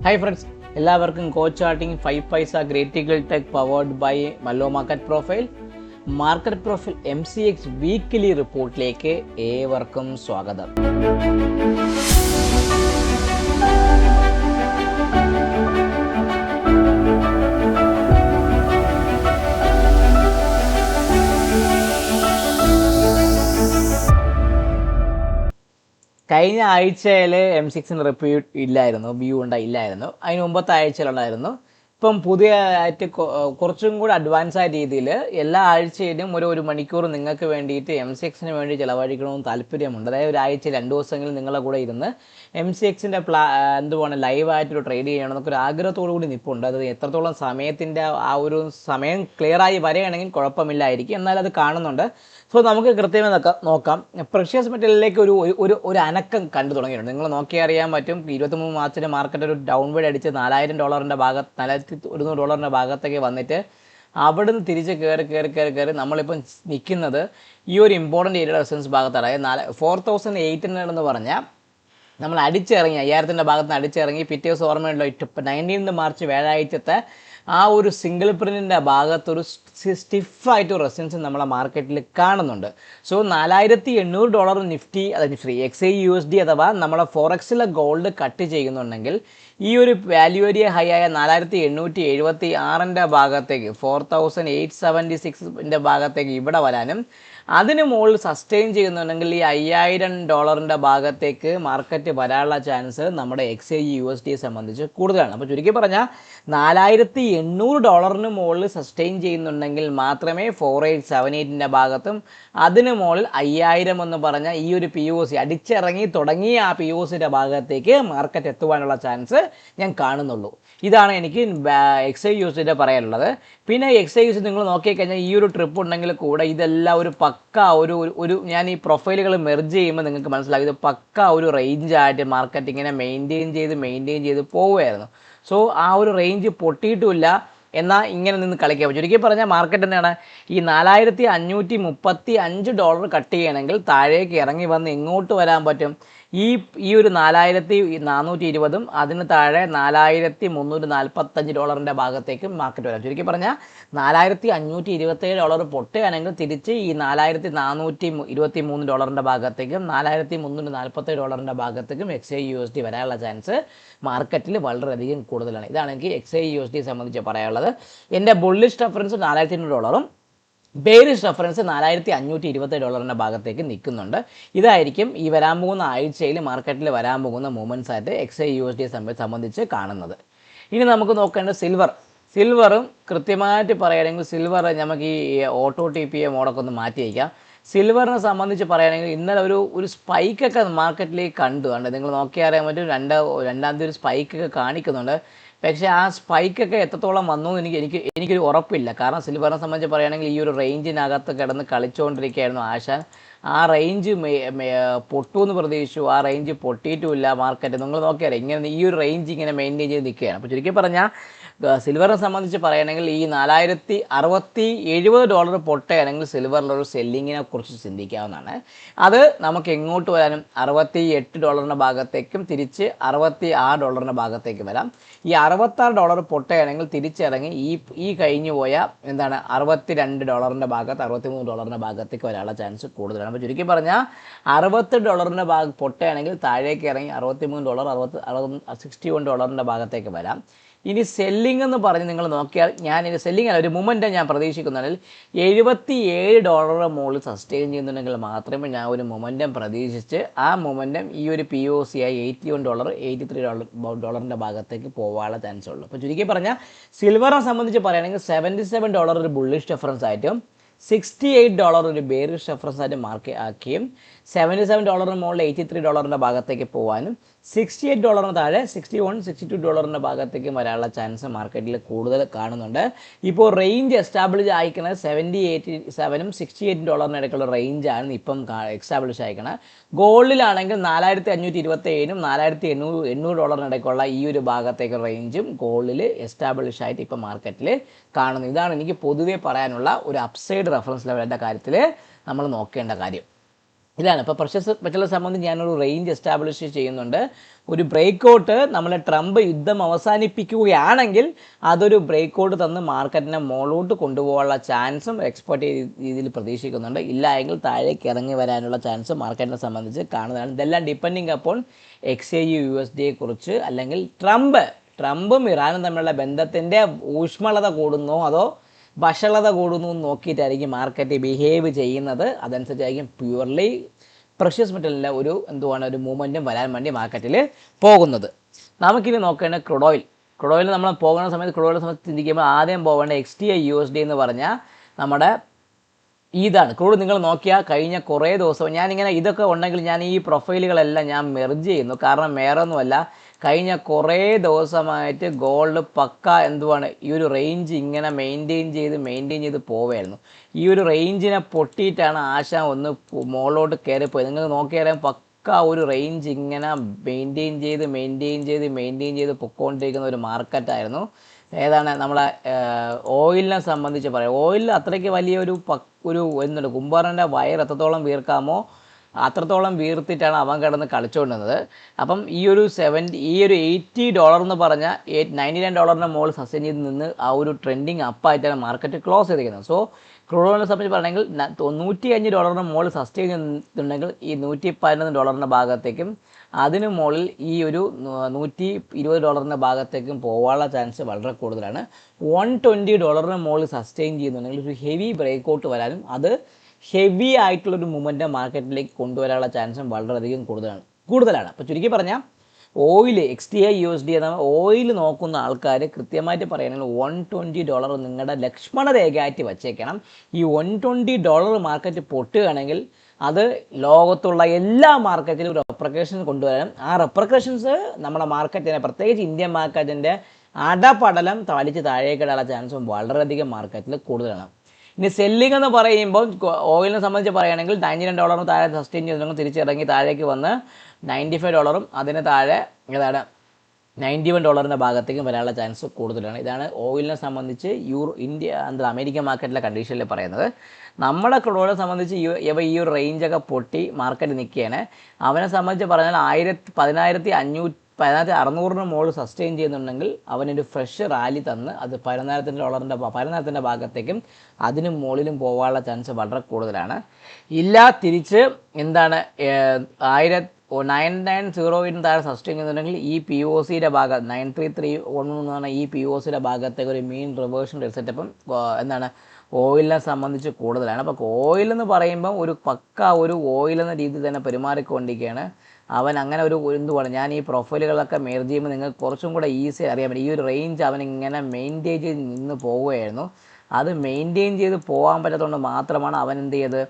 Hi friends, എല്ലാവർക്കും കോ charting 5 paisa ഗ്രേറ്റിക്കൽ tech powered by മല്ലോ മാർക്കറ്റ് പ്രൊഫൈൽ MCX വീക്കിലി റിപ്പോർട്ടിലേക്ക് ഏവർക്കും സ്വാഗതം. കഴിഞ്ഞ ആഴ്ചയിൽ M6 റിവ്യൂ ഉണ്ടായില്ലായിരുന്നു. അതിന് മുമ്പത്തെ ആഴ്ചയിലുണ്ടായിരുന്നു. ഇപ്പം പുതിയ ആയിട്ട് കുറച്ചും കൂടി അഡ്വാൻസ് ആയ രീതിയിൽ എല്ലാ ആഴ്ചയിലും ഒരു മണിക്കൂർ നിങ്ങൾക്ക് വേണ്ടിയിട്ട് M6 വേണ്ടി ചിലവഴിക്കണമെന്ന് താല്പര്യമുണ്ട്. അതായത് ഒരാഴ്ച 2 ദിവസങ്ങളിൽ നിങ്ങളെ കൂടെ ഇരുന്ന് M6 എന്തുവാണ് ലൈവായിട്ടൊരു ട്രേഡ് ചെയ്യണമെന്നൊക്കെ ഒരു ആഗ്രഹത്തോടു കൂടി നിൽപ്പുണ്ട്. അത് എത്രത്തോളം സമയത്തിൻ്റെ ആ ഒരു സമയം ക്ലിയറായി വരികയാണെങ്കിൽ കുഴപ്പമില്ലായിരിക്കും. എന്നാലും അത് കാണുന്നുണ്ട്. സോ നമുക്ക് കൃത്യമായി നോക്കാം. പ്രഷ്യസ് മെറ്റലിലേക്ക് ഒരു അനക്കം കണ്ടു തുടങ്ങിയിട്ടുണ്ട്. നിങ്ങൾ നോക്കിയാൽ അറിയാൻ പറ്റും. 23 മാർച്ചിന് മാർക്കറ്റ് ഒരു ഡൗൺവേഡ് അടിച്ച് $4,100 ഭാഗത്തേക്ക് വന്നിട്ട് അവിടുന്ന് തിരിച്ച് കയറി നമ്മളിപ്പം നിൽക്കുന്നത് ഈ ഒരു ഇമ്പോർട്ടൻ്റ് ഏരിയ റെസിസ്റ്റൻസ് ഭാഗത്താണ്. അതായത് 4,800 എന്ന് പറഞ്ഞാൽ നമ്മൾ അടിച്ചിറങ്ങി 5000 ഭാഗത്ത് നിന്ന് അടിച്ചിറങ്ങി. പിറ്റേ ദിവസം ഓർമ്മയുണ്ടല്ലോ, 19 മാർച്ച് വ്യാഴാഴ്ചത്തെ ആ ഒരു സിംഗിൾ പ്രിൻറ്റിൻ്റെ ഭാഗത്തൊരു സ്റ്റിഫായിട്ട് റെസിസ്റ്റൻസ് നമ്മളെ മാർക്കറ്റിൽ കാണുന്നുണ്ട്. സോ $4,800 നിഫ്റ്റി XAUSD അഥവാ നമ്മളെ ഫോറക്സിലെ ഗോൾഡ് കട്ട് ചെയ്യുന്നുണ്ടെങ്കിൽ ഈ ഒരു വാല്യൂ ഏരിയ ഹൈ ആയ 4,876 ഭാഗത്തേക്ക് 4,876 ഭാഗത്തേക്ക് ഇവിടെ വരാനും അതിന് മുകളിൽ സസ്റ്റെയിൻ ചെയ്യുന്നുണ്ടെങ്കിൽ ഈ $5,000 ഭാഗത്തേക്ക് മാർക്കറ്റ് വരാനുള്ള ചാൻസ് നമ്മുടെ XAUSD സംബന്ധിച്ച് കൂടുതലാണ്. അപ്പോൾ ചുരുക്കി പറഞ്ഞാൽ $4,800 മുകളിൽ സസ്റ്റെയിൻ ചെയ്യുന്നുണ്ടെങ്കിൽ മാത്രമേ 4,878 ഭാഗത്തും അതിന് മുകളിൽ 5,000 എന്ന് പറഞ്ഞാൽ ഈ ഒരു POC അടിച്ചിറങ്ങി തുടങ്ങിയ ആ POCയുടെ ഭാഗത്തേക്ക് മാർക്കറ്റ് എത്തുവാനുള്ള ചാൻസ് ഞാൻ കാണുന്നുള്ളൂ. ഇതാണ് എനിക്ക് XAUSD പറയാനുള്ളത്. പിന്നെ XAUSD നിങ്ങൾ നോക്കിക്കഴിഞ്ഞാൽ ഈ ഒരു ട്രിപ്പ് ഉണ്ടെങ്കിൽ കൂടെ ഇതെല്ലാം ഒരു ഒരു ഞാൻ ഈ പ്രൊഫൈലുകൾ മെർജ് ചെയ്യുമ്പോൾ നിങ്ങൾക്ക് മനസ്സിലാകും ഇത് പക്ക ഒരു റേഞ്ചായിട്ട് മാർക്കറ്റ് ഇങ്ങനെ മെയിൻറ്റെയിൻ ചെയ്ത് പോവുമായിരുന്നു. സോ ആ ഒരു റേഞ്ച് പൊട്ടിയിട്ടുമില്ല, എന്നാൽ ഇങ്ങനെ നിന്ന് കളിക്കാൻ പറ്റും. ചുരുക്കി പറഞ്ഞാൽ മാർക്കറ്റ് എന്താണ് ഈ $4,535 കട്ട് ചെയ്യണമെങ്കിൽ താഴേക്ക് ഇറങ്ങി വന്ന് എങ്ങോട്ട് വരാൻ പറ്റും? ഈ ഒരു 4,420 അതിന് താഴെ $4,345 ഭാഗത്തേക്ക് മാർക്കറ്റ് വരാം. ചുരുക്കി പറഞ്ഞാൽ $4,527 പൊട്ടുകയാണെങ്കിൽ തിരിച്ച് ഈ $4,423 ഭാഗത്തേക്കും $4,347 ഭാഗത്തേക്കും XAUSD വരാനുള്ള ചാൻസ് മാർക്കറ്റിൽ വളരെയധികം കൂടുതലാണ്. ഇതാണ് എനിക്ക് XAUSD സംബന്ധിച്ച് പറയാനുള്ളത്. എൻ്റെ ബുള്ളിഷ് റെഫറൻസ് $4,800, ബെയറിഷ് റെഫറൻസ് $4,527 ഭാഗത്തേക്ക് നിൽക്കുന്നുണ്ട്. ഇതായിരിക്കും ഈ വരാൻ പോകുന്ന ആഴ്ചയിൽ മാർക്കറ്റിൽ വരാൻ പോകുന്ന മൂവ്മെൻറ്റ്സ് ആയിട്ട് XAUSD സംബന്ധിച്ച് കാണുന്നത്. ഇനി നമുക്ക് നോക്കേണ്ടത് സിൽവറും കൃത്യമായിട്ട് പറയുകയാണെങ്കിൽ സിൽവർ നമുക്ക് ഈ ഓട്ടോ TPA മോഡൊക്കെ ഒന്ന് മാറ്റി വയ്ക്കാം. സിൽവറിനെ സംബന്ധിച്ച് പറയുകയാണെങ്കിൽ ഇന്നലെ ഒരു സ്പൈക്കൊക്കെ മാർക്കറ്റിലേക്ക് കണ്ടു. നിങ്ങൾ നോക്കിയാൽ അറിയാൻ പറ്റും, രണ്ടാം തീയതി ഒരു സ്പൈക്കൊക്കെ കാണിക്കുന്നുണ്ട്. പക്ഷേ ആ സ്പൈക്കൊക്കെ എത്രത്തോളം വന്നു എനിക്കൊരു ഉറപ്പില്ല. കാരണം സിൽവറിനെ സംബന്ധിച്ച് പറയുകയാണെങ്കിൽ ഈ ഒരു റേഞ്ചിനകത്ത് കിടന്ന് കളിച്ചുകൊണ്ടിരിക്കുകയായിരുന്നു ആശാൻ. ആ റേഞ്ച് പൊട്ടുമെന്ന് പ്രതീക്ഷിച്ചു, ആ റേഞ്ച് പൊട്ടിയിട്ടുമില്ല മാർക്കറ്റ്. നിങ്ങൾ നോക്കിയാൽ ഇങ്ങനെ ഈ ഒരു റേഞ്ച് ഇങ്ങനെ മെയിൻറ്റെയിൻ ചെയ്ത് നിൽക്കുകയാണ്. അപ്പോൾ ചുരുക്കി പറഞ്ഞാൽ സിൽവറിനെ സംബന്ധിച്ച് പറയുകയാണെങ്കിൽ ഈ $4,670 പൊട്ടുകയാണെങ്കിൽ സിൽവറിലൊരു സെല്ലിങ്ങിനെ കുറിച്ച് ചിന്തിക്കാവുന്നതാണ്. അത് നമുക്ക് എങ്ങോട്ട് വരാനും $68 ഭാഗത്തേക്കും തിരിച്ച് $66 ഭാഗത്തേക്ക് വരാം. ഈ $66 പൊട്ടുകയാണെങ്കിൽ തിരിച്ചിറങ്ങി ഈ കഴിഞ്ഞു പോയ $62 ഭാഗത്ത് $63 ഭാഗത്തേക്ക് വരാനുള്ള ചാൻസ് കൂടുതലാണ്. അപ്പോൾ ചുരുക്കി പറഞ്ഞാൽ $68 പൊട്ടുകയാണെങ്കിൽ താഴേക്ക് ഇറങ്ങി $63 $61 ഭാഗത്തേക്ക് വരാം. ഇനി സെല്ലിംഗ് എന്ന് പറഞ്ഞ് നിങ്ങൾ നോക്കിയാൽ സെല്ലിംഗ് അല്ല, ഒരു മൊമെൻറ്റം ഞാൻ പ്രതീക്ഷിക്കുന്നുണ്ടെങ്കിൽ $77 മുകളിൽ സസ്റ്റെയിൻ ചെയ്യുന്നുണ്ടെങ്കിൽ മാത്രമേ ഞാൻ ഒരു മൊമെൻറ്റം പ്രതീക്ഷിച്ച് ആ മൊമെൻറ്റം ഈ ഒരു POC ആയി $81 $83 ഭാഗത്തേക്ക് പോകാനുള്ള ചാൻസ് ഉള്ളൂ. അപ്പോൾ ചുരുക്കി പറഞ്ഞാൽ സിൽവറിനെ സംബന്ധിച്ച് പറയുകയാണെങ്കിൽ $77 ഒരു ബുള്ളിഷ് റെഫറൻസ് ആയിട്ടും $68 ഒരു ബെയറിഷ് റെഫറൻസ് ആയിട്ട് മാർക്ക് ആക്കിയും $77 മുകളിൽ $83 ഭാഗത്തേക്ക് പോകാനും $68 താഴെ $61-62 ഭാഗത്തേക്കും വരാനുള്ള ചാൻസ് മാർക്കറ്റിൽ കൂടുതൽ കാണുന്നുണ്ട്. ഇപ്പോൾ റേഞ്ച് എസ്റ്റാബ്ലിഷ് ആയിക്കുന്നത് $77 $68 ഇടയ്ക്കുള്ള റേഞ്ചാണ് ഇപ്പം എസ്റ്റാബ്ലിഷ് ആയിക്കുന്നത്. ഗോൾഡിലാണെങ്കിൽ $4,527 $4,800 ഇടയ്ക്കുള്ള ഈ ഒരു ഭാഗത്തേക്ക് റേഞ്ചും ഗോൾഡിൽ എസ്റ്റാബ്ലിഷ് ആയിട്ട് ഇപ്പം മാർക്കറ്റിൽ കാണുന്നു. ഇതാണ് എനിക്ക് പൊതുവെ പറയാനുള്ള ഒരു അപ്സൈഡ് റെഫറൻസ് ലെവലിൻ്റെ കാര്യത്തിൽ നമ്മൾ നോക്കേണ്ട കാര്യം. ഇതാണ് ഇപ്പോൾ പ്രഷ്യസ് മെറ്റലിനെ സംബന്ധിച്ച് ഞാനൊരു റേഞ്ച് എസ്റ്റാബ്ലിഷ് ചെയ്യുന്നുണ്ട്. ഒരു ബ്രേക്ക് ഔട്ട് നമ്മൾ ട്രംപ് യുദ്ധം അവസാനിപ്പിക്കുകയാണെങ്കിൽ അതൊരു ബ്രേക്ക് ഔട്ട് തന്ന് മാർക്കറ്റിനെ മുകളിലോട്ട് കൊണ്ടുപോകാനുള്ള ചാൻസും എക്സ്പെർട്ട് രീതിയിൽ പ്രതീക്ഷിക്കുന്നുണ്ട്. ഇല്ല എങ്കിൽ താഴേക്ക് ഇറങ്ങി വരാനുള്ള ചാൻസ് മാർക്കറ്റിനെ സംബന്ധിച്ച് കാണുന്നതാണ്. ഇതെല്ലാം ഡിപ്പെൻഡിങ് അപ്പോൺ എക്സ്ചേഞ്ച് USD കുറിച്ച്, അല്ലെങ്കിൽ ട്രംപും ഇറാനും തമ്മിലുള്ള ബന്ധത്തിൻ്റെ ഊഷ്മളത കൂടുന്നോ അതോ വഷളത കൂടുന്നു എന്ന് നോക്കിയിട്ടായിരിക്കും മാർക്കറ്റ് ബിഹേവ് ചെയ്യുന്നത്. അതനുസരിച്ചായിരിക്കും പ്യുവർലി പ്രഷ്യസ് മെറ്റലിൻ്റെ ഒരു മൂവ്മെൻറ്റും വരാൻ വേണ്ടി മാർക്കറ്റിൽ പോകുന്നത്. നമുക്കിനി നോക്കേണ്ട ക്രൂഡ് ഓയിൽ നമ്മൾ പോകുന്ന സമയത്ത് ചിന്തിക്കുമ്പോൾ ആദ്യം പോകേണ്ട XTI USD എന്ന് പറഞ്ഞാൽ നമ്മുടെ ഇതാണ്. ക്രൂഡ് നിങ്ങൾ നോക്കിയാൽ കഴിഞ്ഞ കുറേ ദിവസം ഞാനിങ്ങനെ ഇതൊക്കെ ഉണ്ടെങ്കിൽ ഞാൻ ഈ പ്രൊഫൈലുകളെല്ലാം ഞാൻ മെർജ് ചെയ്യുന്നു. കാരണം വേറെ ഒന്നുമല്ല, കഴിഞ്ഞ കുറേ ദിവസമായിട്ട് ഗോൾഡ് പക്ക ഈ ഒരു റേഞ്ച് ഇങ്ങനെ മെയിൻറ്റെയിൻ ചെയ്ത് പോവുമായിരുന്നു. ഈ ഒരു റേഞ്ചിനെ പൊട്ടിയിട്ടാണ് ആശ ഒന്ന് മുകളിലോട്ട് കയറിപ്പോയത്. നിങ്ങൾക്ക് നോക്കിയാലും പക്ക ഒരു റേഞ്ച് ഇങ്ങനെ മെയിൻറ്റെയിൻ ചെയ്ത് പൊക്കോണ്ടിരിക്കുന്ന ഒരു മാർക്കറ്റായിരുന്നു. ഏതാണ് നമ്മളെ ഓയിലിനെ സംബന്ധിച്ച് പറയാം. ഓയിലിൽ അത്രയ്ക്ക് വലിയൊരു കുംബാറിൻ്റെ വയർ എത്രത്തോളം വീർക്കാമോ അത്രത്തോളം വീർത്തിട്ടാണ് അവൻ കിടന്ന് കളിച്ചുകൊണ്ടിരുന്നത്. അപ്പം ഈ ഒരു $80 എന്ന് പറഞ്ഞാൽ $99 മുകളിൽ സസ്റ്റെയിൻ ചെയ്ത് നിന്ന് ആ ഒരു ട്രെൻഡിങ് അപ്പായിട്ടാണ് മാർക്കറ്റ് ക്ലോസ് ചെയ്തിരിക്കുന്നത്. സോ ക്രൂഡ് ഓയിലിനെ സംബന്ധിച്ച് പറയണമെങ്കിൽ $105 മുകളിൽ സസ്റ്റെയിൻ ചെയ്തിട്ടുണ്ടെങ്കിൽ ഈ $111 ഭാഗത്തേക്കും അതിന് മുകളിൽ ഈ ഒരു $120 ഭാഗത്തേക്കും പോകാനുള്ള ചാൻസ് വളരെ കൂടുതലാണ്. $120 മുകളിൽ സസ്റ്റെയിൻ ചെയ്യുന്നുണ്ടെങ്കിൽ ഒരു ഹെവി ബ്രേക്ക് ഔട്ട് വരാനും അത് ഹെവി ആയിട്ടുള്ളൊരു മൂവ്മെൻറ്റ് മാർക്കറ്റിലേക്ക് കൊണ്ടുവരാനുള്ള ചാൻസും വളരെയധികം കൂടുതലാണ്. അപ്പോൾ ചുരുക്കി പറഞ്ഞാൽ ഓയിൽ XTI USD എന്ന ഓയിൽ നോക്കുന്ന ആൾക്കാർ കൃത്യമായിട്ട് പറയുകയാണെങ്കിൽ $120 നിങ്ങളുടെ ലക്ഷ്മണ രേഖയായിട്ട് വച്ചേക്കണം. ഈ $120 മാർക്കറ്റ് പൊട്ടുകയാണെങ്കിൽ അത് ലോകത്തുള്ള എല്ലാ മാർക്കറ്റിലും ഒരു റെപ്രക്കേഷൻ കൊണ്ടുവരാനും ആ റെപ്രക്കേഷൻസ് നമ്മുടെ മാർക്കറ്റിനെ പ്രത്യേകിച്ച് ഇന്ത്യൻ മാർക്കറ്റിൻ്റെ അടപടലം താഴേക്കിടാനുള്ള ചാൻസും വളരെയധികം മാർക്കറ്റിൽ കൂടുതലാണ്. ഇനി സെല്ലിംഗ് എന്ന് പറയുമ്പോൾ ഓയിലിനെ സംബന്ധിച്ച് പറയുകയാണെങ്കിൽ $99 താഴെ സസ്റ്റെയിൻ ചെയ്തിട്ടുണ്ടെങ്കിൽ തിരിച്ചിറങ്ങി താഴേക്ക് വന്ന് $95 അതിന് താഴെ $91 ഭാഗത്തേക്കും വരാനുള്ള ചാൻസ് കൂടുതലാണ്. ഇതാണ് ഓയിലിനെ സംബന്ധിച്ച് അമേരിക്കൻ മാർക്കറ്റിലെ കണ്ടീഷനിൽ പറയുന്നത്. നമ്മുടെ ക്രൂഡ് ഓയിലിനെ സംബന്ധിച്ച് ഈ ഒരു റേഞ്ചൊക്കെ പൊട്ടി മാർക്കറ്റ് നിൽക്കുകയാണ്. അവനെ സംബന്ധിച്ച് പറഞ്ഞാൽ 16,600 മുകളിൽ സസ്റ്റെയിൻ ചെയ്യുന്നുണ്ടെങ്കിൽ അവനൊരു ഫ്രഷ് റാലി തന്ന് അത് $17 ഭാഗത്തേക്കും അതിനും മുകളിലും പോകാനുള്ള ചാൻസ് വളരെ കൂടുതലാണ്. ഇല്ല തിരിച്ച് 990 താഴെ സസ്റ്റെയിൻ ചെയ്യുന്നുണ്ടെങ്കിൽ ഈ POCയുടെ ഭാഗം 9331 എന്ന് പറഞ്ഞാൽ ഈ POCയുടെ ഭാഗത്തേക്ക് ഒരു മീൻ റിവേർഷൻ സെറ്റപ്പും ഓയിലിനെ സംബന്ധിച്ച് കൂടുതലാണ്. അപ്പോൾ ഓയിൽ എന്ന് പറയുമ്പം ഒരു പക്ക ഒരു ഓയിൽ എന്ന രീതിയിൽ തന്നെ പെരുമാറിക്കൊണ്ടിരിക്കുകയാണ് അവൻ. അങ്ങനെ ഞാൻ ഈ പ്രൊഫൈലുകളൊക്കെ മെർജ് ചെയ്യുമ്പോൾ നിങ്ങൾക്ക് കുറച്ചും കൂടെ ഈസി അറിയാൻ പറ്റും. ഈ ഒരു റേഞ്ച് അവൻ ഇങ്ങനെ മെയിൻറ്റെയിൻ ചെയ്ത് നിന്ന് പോവുകയായിരുന്നു. അത് മെയിൻറ്റെയിൻ ചെയ്ത് പോകാൻ പറ്റാത്തതുകൊണ്ട് മാത്രമാണ് അവൻ എന്ത് ചെയ്ത്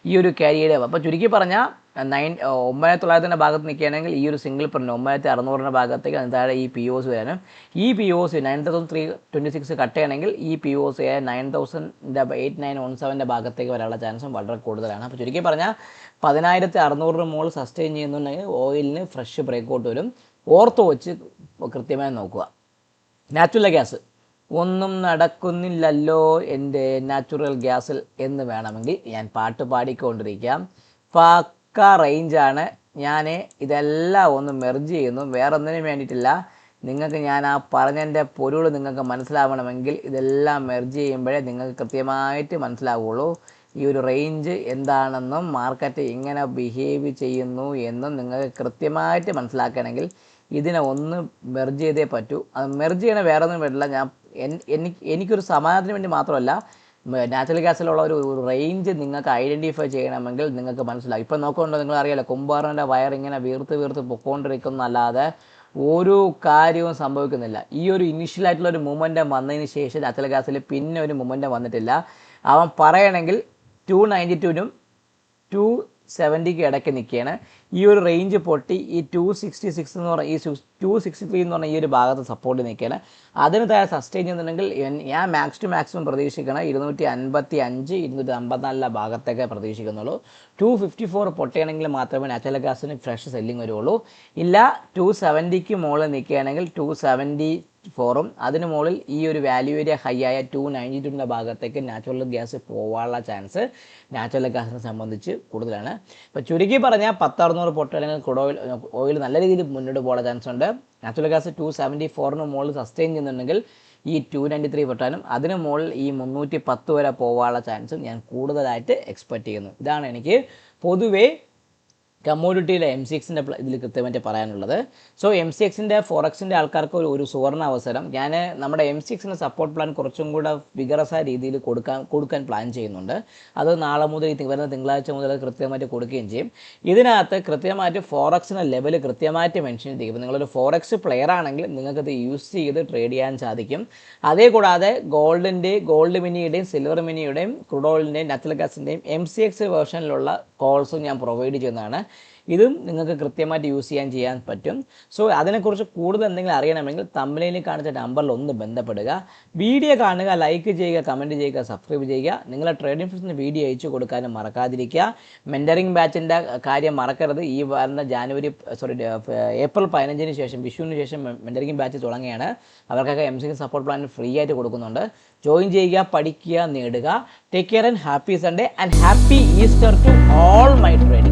ഈ ഒരു കരിയർ. അപ്പോൾ ചുരുക്കി പറഞ്ഞാൽ 9,900 ഭാഗത്ത് നിൽക്കുകയാണെങ്കിൽ ഈ ഒരു സിംഗിൾ പ്രിൻ്റ് 9,600 ഭാഗത്തേക്ക് അതിന് താഴെ ഈ POC വരാനും ഈ POC 9,326 കട്ട് ചെയ്യണമെങ്കിൽ ഈ POC 9,8917 ഭാഗത്തേക്ക് വരാനുള്ള ചാൻസും വളരെ കൂടുതലാണ്. അപ്പോൾ ചുരുക്കി പറഞ്ഞാൽ 10,600 മുകളിൽ സസ്റ്റെയിൻ ചെയ്യുന്നുണ്ടെങ്കിൽ ഓയിലിന് ഫ്രഷ് ബ്രേക്ക് ഔട്ട് വരും. ഓർത്ത് വെച്ച് കൃത്യമായി നോക്കുക. നാച്ചുറൽ ഗ്യാസ് ഒന്നും നടക്കുന്നില്ലല്ലോ എൻ്റെ നാച്ചുറൽ ഗ്യാസിൽ എന്ന് വേണമെങ്കിൽ ഞാൻ പാട്ട് പാടിക്കൊണ്ടിരിക്കാം. പക്ക റേഞ്ചാണ്. ഞാൻ ഇതെല്ലാം ഒന്ന് മെർജ് ചെയ്യുന്നു, വേറെ ഒന്നിനും വേണ്ടിയിട്ടില്ല. നിങ്ങൾക്ക് ഞാൻ ആ പറഞ്ഞതിൻ്റെ പൊരുൾ നിങ്ങൾക്ക് മനസ്സിലാവണമെങ്കിൽ ഇതെല്ലാം മെർജ് ചെയ്യുമ്പോഴേ നിങ്ങൾക്ക് കൃത്യമായിട്ട് മനസ്സിലാവുള്ളൂ. ഈ ഒരു റേഞ്ച് എന്താണെന്നും മാർക്കറ്റ് എങ്ങനെ ബിഹേവ് ചെയ്യുന്നു എന്നും നിങ്ങൾക്ക് കൃത്യമായിട്ട് മനസ്സിലാക്കണമെങ്കിൽ ഇതിനെ ഒന്ന് മെർജ് ചെയ്തേ പറ്റൂ. അത് മെർജ് ചെയ്യണ വേറെ ഒന്നും പറ്റില്ല. എനിക്കൊരു സമാധാനത്തിന് വേണ്ടി മാത്രമല്ല, നാച്ചുറൽ ഗ്യാസിലുള്ള ഒരു റേഞ്ച് നിങ്ങൾക്ക് ഐഡൻറ്റിഫൈ ചെയ്യണമെങ്കിൽ നിങ്ങൾക്ക് മനസ്സിലാവും. ഇപ്പം നോക്കുന്നുണ്ടോ നിങ്ങൾ അറിയാലോ, കുംബാറിൻ്റെ വയർ ഇങ്ങനെ വീർത്ത് പൊക്കോണ്ടിരിക്കുന്നല്ലാതെ ഒരു കാര്യവും സംഭവിക്കുന്നില്ല. ഈ ഒരു ഇനീഷ്യലായിട്ടുള്ളൊരു മൊമെൻറ്റം വന്നതിന് ശേഷം നാച്ചുറൽ ഗ്യാസിൽ പിന്നെ ഒരു മൊമെൻറ്റം വന്നിട്ടില്ല. അവൻ പറയണമെങ്കിൽ 292നും 270ക്കും ഇടയ്ക്ക് നിൽക്കുകയാണ്. ഈ ഒരു റേഞ്ച് പൊട്ടി ഈ 266 എന്ന് പറഞ്ഞ ഈ 263 എന്ന് പറഞ്ഞ ഈ ഒരു ഭാഗത്ത് സപ്പോർട്ട് നിൽക്കുകയാണ്. അതിന് താഴെ സസ്റ്റെയിൻ ചെയ്യുന്നുണ്ടെങ്കിൽ ഞാൻ മാക്സ് ടു മാക്സിമം പ്രതീക്ഷിക്കണം 255 254 ഭാഗത്തേക്ക് പ്രതീക്ഷിക്കുന്നുള്ളൂ. 254 പൊട്ടുകയാണെങ്കിൽ മാത്രമേ നാച്ചുറൽ ഗ്യാസിന് ഫ്രഷ് സെല്ലിംഗ് വരുള്ളൂ. ഇല്ല 270ക്ക് മുകളിൽ നിൽക്കുകയാണെങ്കിൽ 274ഉം അതിന് മുകളിൽ ഈ ഒരു വാല്യൂ ഏരിയ ഹൈ ആയ 292ൻ്റെ ഭാഗത്തേക്ക് നാച്ചുറൽ ഗ്യാസ് പോകാനുള്ള ചാൻസ് നാച്ചുറൽ ഗ്യാസിനെ സംബന്ധിച്ച് കൂടുതലാണ്. ഇപ്പോൾ ചുരുക്കി പറഞ്ഞാൽ 10-600 പൊട്ട് അല്ലെങ്കിൽ ക്രൂഡ് ഓയിൽ നല്ല രീതിയിൽ മുന്നോട്ട് പോകാനുള്ള ചാൻസ് ഉണ്ട്. നാച്ചുറൽ ഗ്യാസ് 274ന് മുകളിൽ സസ്റ്റെയിൻ ചെയ്യുന്നുണ്ടെങ്കിൽ ഈ 293 പൊട്ടാനും അതിന് മുകളിൽ ഈ 310 വരെ പോകാനുള്ള ചാൻസും ഞാൻ കൂടുതലായിട്ട് എക്സ്പെക്റ്റ് ചെയ്യുന്നു. ഇതാണ് എനിക്ക് പൊതുവേ കമ്മോഡിറ്റിയുടെ MCXൻ്റെ ഇതിൽ കൃത്യമായിട്ട് പറയാനുള്ളത്. സോ MCXൻ്റെ ഫോറക്സിൻ്റെ ആൾക്കാർക്ക് ഒരു സുവർണ്ണ അവസരം. ഞാൻ നമ്മുടെ MCXൻ്റെ സപ്പോർട്ട് പ്ലാൻ കുറച്ചും കൂടെ വികറസായ രീതിയിൽ കൊടുക്കാൻ പ്ലാൻ ചെയ്യുന്നുണ്ട്. അത് നാളെ മുതൽ വരുന്ന തിങ്കളാഴ്ച മുതൽ കൃത്യമായിട്ട് കൊടുക്കുകയും ചെയ്യും. ഇതിനകത്ത് കൃത്യമായിട്ട് ഫോറക്സിൻ്റെ ലെവൽ കൃത്യമായിട്ട് മെൻഷൻ ചെയ്തിരിക്കും. ഇപ്പോൾ നിങ്ങളൊരു ഫോറക്സ് പ്ലെയർ ആണെങ്കിൽ നിങ്ങൾക്കത് യൂസ് ചെയ്ത് ട്രേഡ് ചെയ്യാൻ സാധിക്കും. അതേ കൂടാതെ ഗോൾഡ് മിനിയുടെയും സിൽവർ മിനിയുടെയും ക്രൂഡ് ഓയിലിൻ്റെയും നാച്ചുറൽ ഗ്യാസിൻ്റെയും MCX വേർഷനിലുള്ള കോൾസും ഞാൻ പ്രൊവൈഡ് ചെയ്യുന്നതാണ്. ഇതും നിങ്ങൾക്ക് കൃത്യമായിട്ട് യൂസ് ചെയ്യാൻ പറ്റും. സോ അതിനെക്കുറിച്ച് കൂടുതൽ എന്തെങ്കിലും അറിയണമെങ്കിൽ തമ്പനയിൽ കാണിച്ച നമ്പറിൽ ഒന്ന് ബന്ധപ്പെടുക. വീഡിയോ കാണുക, ലൈക്ക് ചെയ്യുക, കമൻറ്റ് ചെയ്യുക, സബ്സ്ക്രൈബ് ചെയ്യുക. നിങ്ങളെ ട്രേഡിംഗ് ഫ്രണ്ട്സിന് വീഡിയോ അയച്ചു കൊടുക്കാനും മറക്കാതിരിക്കുക. മെൻറ്ററിംഗ് ബാച്ചിൻ്റെ കാര്യം മറക്കരുത്. ഈ വരുന്ന ഏപ്രിൽ 15-ന് ശേഷം വിഷുവിന് ശേഷം മെൻറ്ററിംഗ് ബാച്ച് തുടങ്ങിയാണ്. അവർക്കൊക്കെ MCX സപ്പോർട്ട് പ്ലാൻ ഫ്രീ ആയിട്ട് കൊടുക്കുന്നുണ്ട്. ജോയിൻ ചെയ്യുക, പഠിക്കുക, നേടുക. Take care and happy Sunday and happy Easter to all my trade.